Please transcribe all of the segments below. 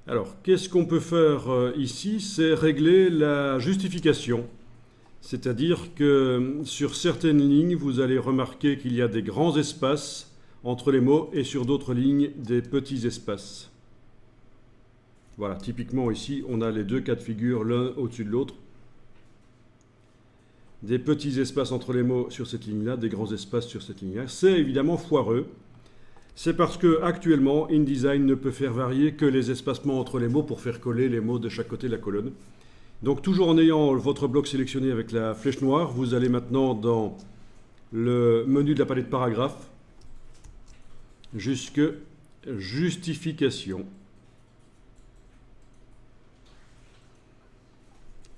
Alors, qu'est-ce qu'on peut faire ici? C'est régler la justification. C'est-à-dire que sur certaines lignes, vous allez remarquer qu'il y a des grands espaces entre les mots et sur d'autres lignes, des petits espaces. Voilà, typiquement ici, on a les deux cas de figure, l'un au-dessus de l'autre. Des petits espaces entre les mots sur cette ligne-là, des grands espaces sur cette ligne-là. C'est évidemment foireux. C'est parce que actuellement, InDesign ne peut faire varier que les espacements entre les mots pour faire coller les mots de chaque côté de la colonne. Donc toujours en ayant votre bloc sélectionné avec la flèche noire, vous allez maintenant dans le menu de la palette paragraphe jusque justification.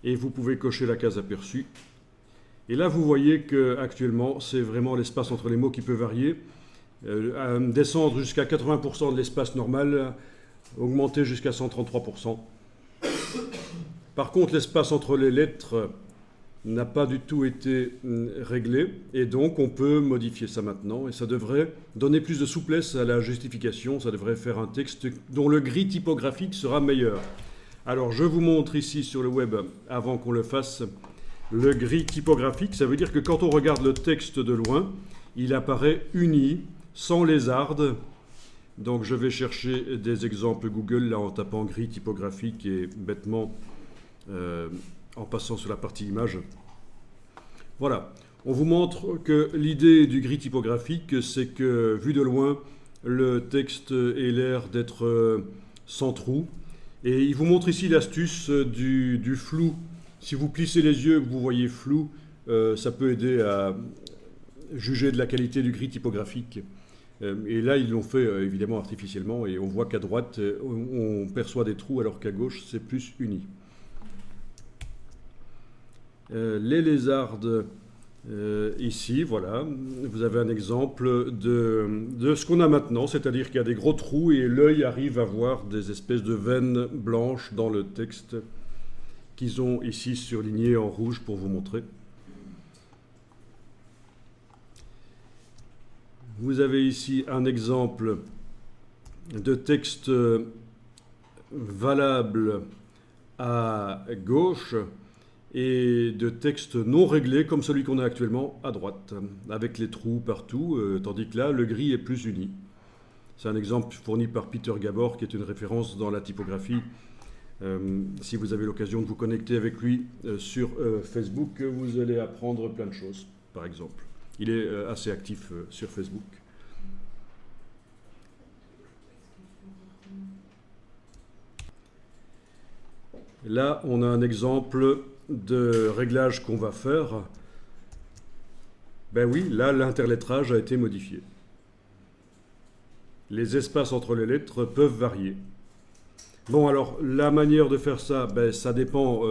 Et vous pouvez cocher la case aperçue. Et là, vous voyez que actuellement, c'est vraiment l'espace entre les mots qui peut varier. Descendre jusqu'à 80% de l'espace normal, augmenter jusqu'à 133%. Par contre, l'espace entre les lettres n'a pas du tout été réglé, et donc on peut modifier ça maintenant, et ça devrait donner plus de souplesse à la justification, ça devrait faire un texte dont le gris typographique sera meilleur. Alors, je vous montre ici sur le web, avant qu'on le fasse, le gris typographique. Ça veut dire que quand on regarde le texte de loin, il apparaît uni, sans lézarde. Donc je vais chercher des exemples Google là en tapant gris typographique et bêtement en passant sur la partie image. Voilà, on vous montre que l'idée du gris typographique, c'est que vu de loin, le texte ait l'air d'être sans trou. Et il vous montre ici l'astuce du flou. Si vous plissez les yeux et que vous voyez flou, ça peut aider à juger de la qualité du gris typographique. Et là, ils l'ont fait évidemment artificiellement, et on voit qu'à droite, on perçoit des trous, alors qu'à gauche, c'est plus uni. Les lézardes, ici, voilà, vous avez un exemple de ce qu'on a maintenant, c'est-à-dire qu'il y a des gros trous et l'œil arrive à voir des espèces de veines blanches dans le texte qu'ils ont ici surligné en rouge pour vous montrer. Vous avez ici un exemple de texte valable à gauche et de texte non réglé comme celui qu'on a actuellement à droite, avec les trous partout, tandis que là, le gris est plus uni. C'est un exemple fourni par Peter Gabor, qui est une référence dans la typographie. Si vous avez l'occasion de vous connecter avec lui sur Facebook, vous allez apprendre plein de choses, par exemple. Il est assez actif sur Facebook. Là, on a un exemple de réglage qu'on va faire. Ben oui, là, l'interlettrage a été modifié. Les espaces entre les lettres peuvent varier. Bon, alors, la manière de faire ça, ben, ça dépend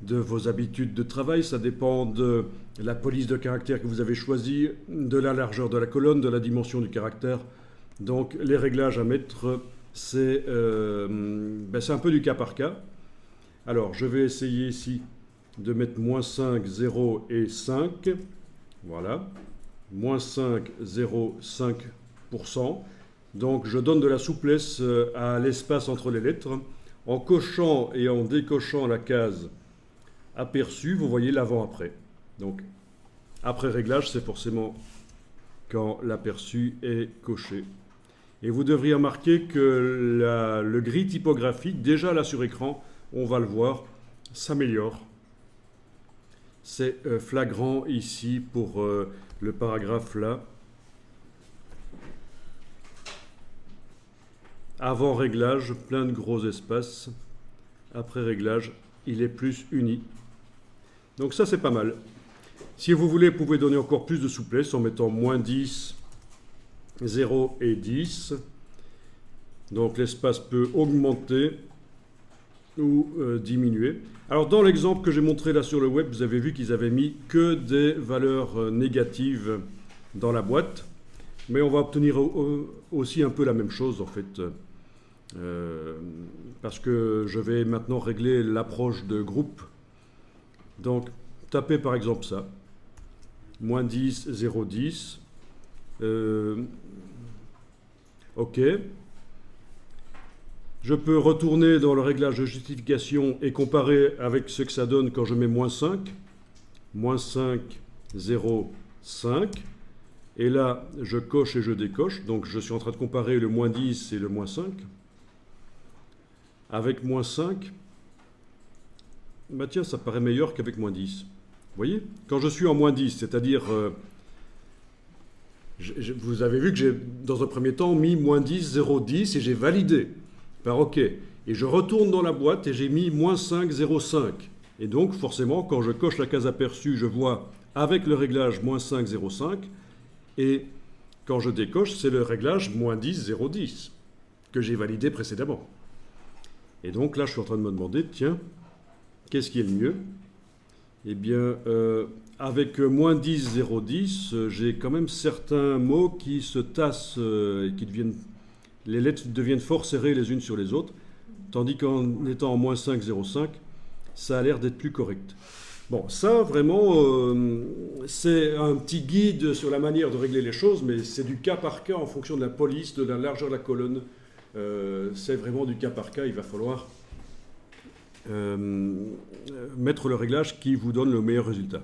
de vos habitudes de travail, ça dépend de la police de caractère que vous avez choisie, de la largeur de la colonne, de la dimension du caractère. Donc, les réglages à mettre, c'est un peu du cas par cas. Alors, je vais essayer ici de mettre -5, 0 et 5. Voilà. -5, 0, 5%. Donc, je donne de la souplesse à l'espace entre les lettres. En cochant et en décochant la case aperçue, vous voyez l'avant-après. Donc, après réglage, c'est forcément quand l'aperçu est coché. Et vous devriez remarquer que le gris typographique, déjà là sur écran, on va le voir, s'améliore. C'est flagrant ici pour le paragraphe là. Avant réglage, plein de gros espaces. Après réglage, il est plus uni. Donc ça, c'est pas mal. Si vous voulez, vous pouvez donner encore plus de souplesse en mettant -10, 0 et 10. Donc l'espace peut augmenter ou diminuer. Alors dans l'exemple que j'ai montré là sur le web, vous avez vu qu'ils avaient mis que des valeurs négatives dans la boîte. Mais on va obtenir aussi un peu la même chose en fait. Parce que je vais maintenant régler l'approche de groupe. Donc tapez par exemple ça. -10, 0, 10. OK. Je peux retourner dans le réglage de justification et comparer avec ce que ça donne quand je mets -5. -5, 0, 5. Et là, je coche et je décoche. Donc je suis en train de comparer le -10 et le -5. Avec -5, bah tiens, ça paraît meilleur qu'avec -10. Vous voyez? Quand je suis en -10, c'est-à-dire... vous avez vu que j'ai, dans un premier temps, mis -10, 0, 10 et j'ai validé par OK. Et je retourne dans la boîte et j'ai mis -5, 0, 5. Et donc, forcément, quand je coche la case aperçue, je vois avec le réglage -5, 0, 5. Et quand je décoche, c'est le réglage -10, 0, 10 que j'ai validé précédemment. Et donc là, je suis en train de me demander, tiens, qu'est-ce qui est le mieux? Eh bien, avec -10, 0, 10, j'ai quand même certains mots qui se tassent et qui deviennent... Les lettres deviennent fort serrées les unes sur les autres, tandis qu'en étant en -5, 0, 5, ça a l'air d'être plus correct. Bon, ça, vraiment, c'est un petit guide sur la manière de régler les choses, mais c'est du cas par cas en fonction de la police, de la largeur de la colonne. C'est vraiment du cas par cas, il va falloir mettre le réglage qui vous donne le meilleur résultat.